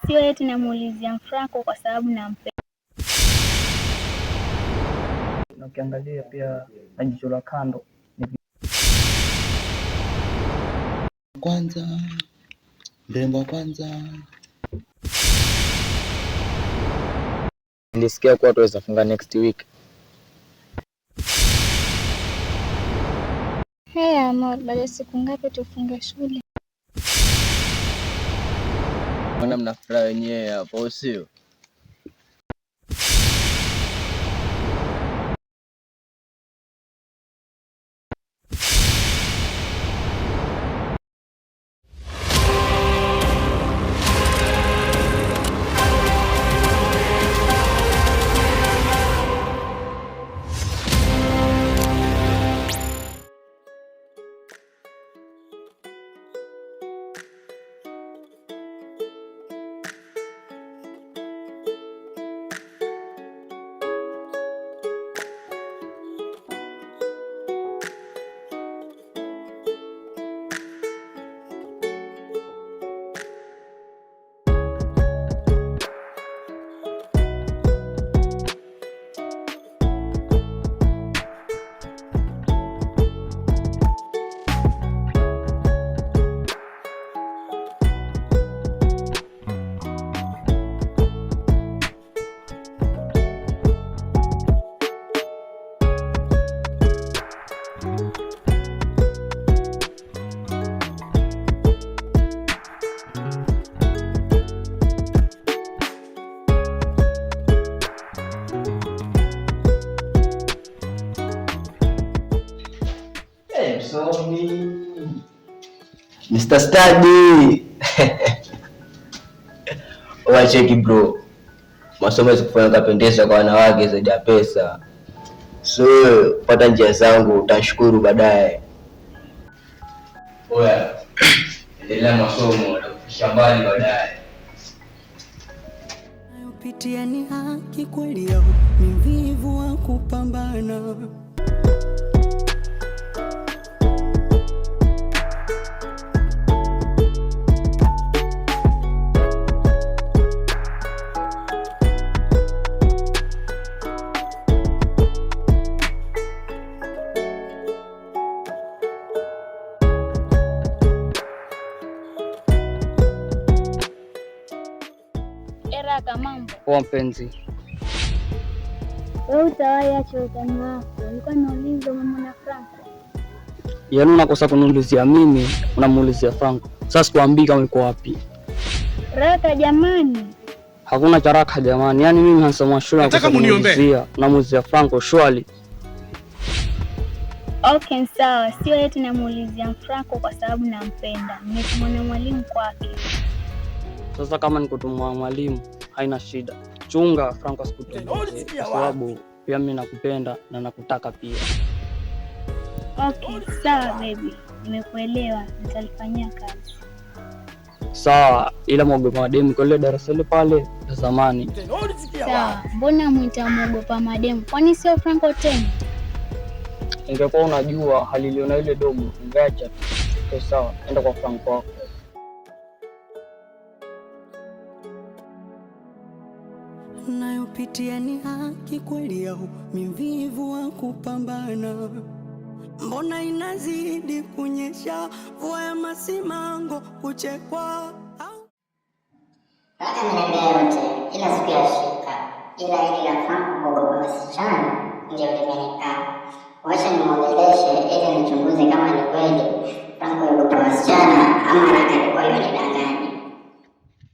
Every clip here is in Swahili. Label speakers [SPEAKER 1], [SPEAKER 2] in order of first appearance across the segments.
[SPEAKER 1] sio eti namuulizia Franco kwa sababu nampenda.
[SPEAKER 2] Na ukiangalia pia na jicho la kando
[SPEAKER 3] kwanza mrembo kwanza.
[SPEAKER 4] Nilisikia kuwa tuweza funga next week.
[SPEAKER 1] Hey amor, baada siku ngapi tufunge shule?
[SPEAKER 4] Mbona mnafurahi wenyewe hapo sio?
[SPEAKER 5] Mr. Study. Wacheki bro, masomo sikufanya kapendeza kwa wanawake zaidi ya pesa. So pata njia zangu, utashukuru baadaye. Oya, endelea masomo, utakufikisha mbali baadaye.
[SPEAKER 6] Nayopitia ni haki kweli au ni mvivu wa kupambana?
[SPEAKER 1] Eraka mambo.
[SPEAKER 2] Poa mpenzi.
[SPEAKER 1] Wewe utawahi acha utani wako. Nilikuwa nauliza mama Franco.
[SPEAKER 2] Yaani unakosa kuniulizia mimi, unamuulizia Franco. Sasa sikuambii kama uko wapi.
[SPEAKER 1] Raka jamani.
[SPEAKER 2] Hakuna charaka jamani. Yaani mimi nasoma shule na kuniulizia. Unamuulizia Franco shwali.
[SPEAKER 1] Okay, sawa. Sio eti namuulizia Franco kwa sababu nampenda. Nimetumwa mwalimu kwake.
[SPEAKER 2] Sasa kama nikutumwa mwalimu haina shida. Chunga Franco asikutumie kwa sababu pia mimi nakupenda na nakutaka pia.
[SPEAKER 1] Okay, sawa baby. Nimekuelewa, nitalifanyia kazi.
[SPEAKER 2] Sawa, ila mwogopa mademu kwa ile darasa ile pale la zamani.
[SPEAKER 1] Sawa, mbona mwita mwogopa mademu? Kwani sio Franco tena?
[SPEAKER 2] Ungekuwa unajua haliliona ile dogo, ungeacha. Sawa, enda kwa Franco wako.
[SPEAKER 6] Nayopitia ni haki kweli au ni mvivu wa kupambana? Mbona inazidi kunyesha mvua ya masimango kuchekwa?
[SPEAKER 7] Hata nimeendea yote ila siku ya shika, ila hili la Franco kuogopa wasichana ndio limenikaa. Wacha nimwongeleshe ili nichunguze kama ni kweli Franco kuogopa wasichana ama Raka alikuwa yunidanganya.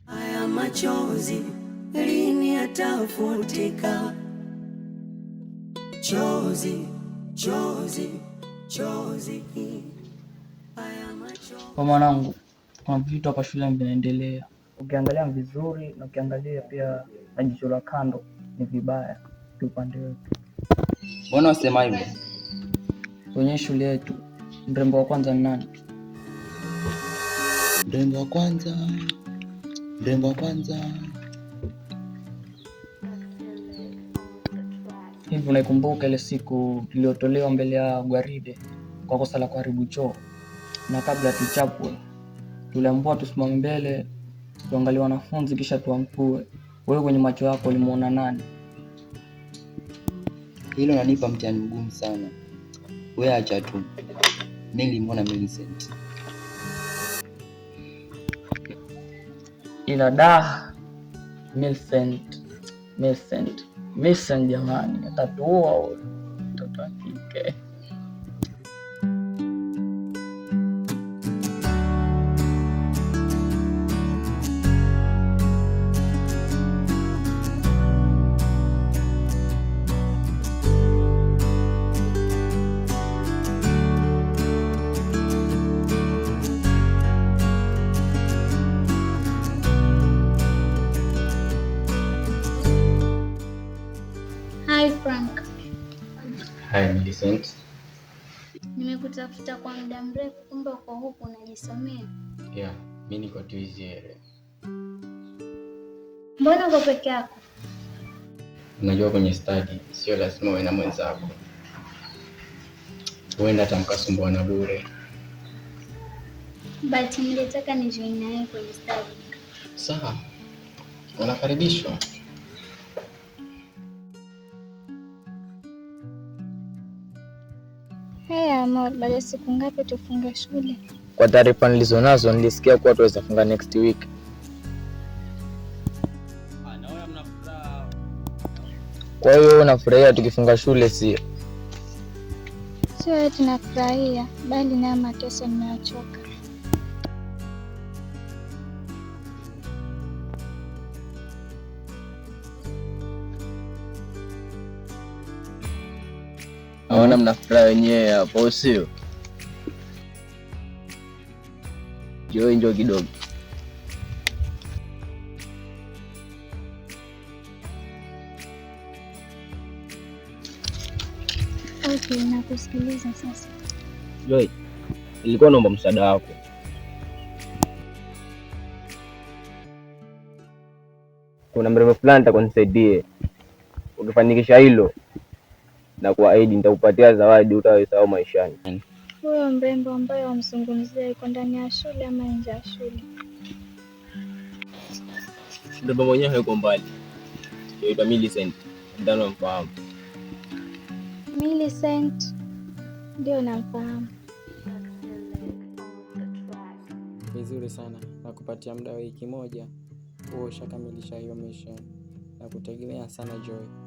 [SPEAKER 6] Haya machozi lini yatafutika? Chozi, chozi, chozi.
[SPEAKER 2] Kwa mwanangu, kuna vitu hapa shule vinaendelea. Ukiangalia vizuri na ukiangalia pia na jicho la kando ni vibaya kwa upande wetu.
[SPEAKER 5] Mbona unasema hivyo?
[SPEAKER 2] Kwenye shule yetu mrembo wa kwanza ni nani?
[SPEAKER 3] Mrembo wa kwanza. Mrembo wa kwanza.
[SPEAKER 2] Hivi unaikumbuka ile siku iliyotolewa mbele ya gwaride kwa kosa la kuharibu choo? Na kabla tuchapwe tuliambiwa tusimame mbele tuangalie wanafunzi kisha tuampue. Wewe kwenye macho yako ulimuona nani?
[SPEAKER 3] Hilo nanipa mtihani mgumu sana. Wewe acha tu. Mimi nilimuona Millicent.
[SPEAKER 2] Ila da Millicent jamani, atatuua huyo mtoto wa kike.
[SPEAKER 1] Hi Frank.
[SPEAKER 5] Hi Millicent.
[SPEAKER 1] Nimekutafuta kwa muda mrefu, kumbe uko huku unajisomea.
[SPEAKER 5] Yeah, mimi niko tu hizi.
[SPEAKER 1] Mbona uko peke yako?
[SPEAKER 5] Unajua kwenye study sio lazima uwe na mwenzako. Huenda hata mkasumbuana bure.
[SPEAKER 1] But nilitaka nijoin naye kwenye study.
[SPEAKER 5] Sawa. Unakaribishwa.
[SPEAKER 1] Hey Amor, baada siku ngapi tufunge shule?
[SPEAKER 4] Kwa taarifa nilizonazo nilisikia kuwa tuweza funga next week. Kwa hiyo unafurahia tukifunga shule sio?
[SPEAKER 1] Sio tunafurahia, bali na mateso ninayochoka.
[SPEAKER 4] Naona mnafurahi wenyewe hapo sio? Njoo kidogo.
[SPEAKER 1] Okay, nakusikiliza sasa.
[SPEAKER 5] Joy, nilikuwa naomba msaada wako. Kuna mrembo fulani nitakunisaidie. Ukifanikisha hilo na kuahidi nitakupatia zawadi utaweza maishani.
[SPEAKER 1] Huyo mrembo ambaye wamzungumzia yuko ndani ya shule ama nje ya shule?
[SPEAKER 5] Mrembo mwenyewe hayuko mbali. Yuko Millicent. Ndio namfahamu.
[SPEAKER 1] Millicent? Ndio namfahamu.
[SPEAKER 8] Vizuri sana. Nakupatia muda wa wiki moja ushakamilisha hiyo mission. Na kutegemea sana Joy.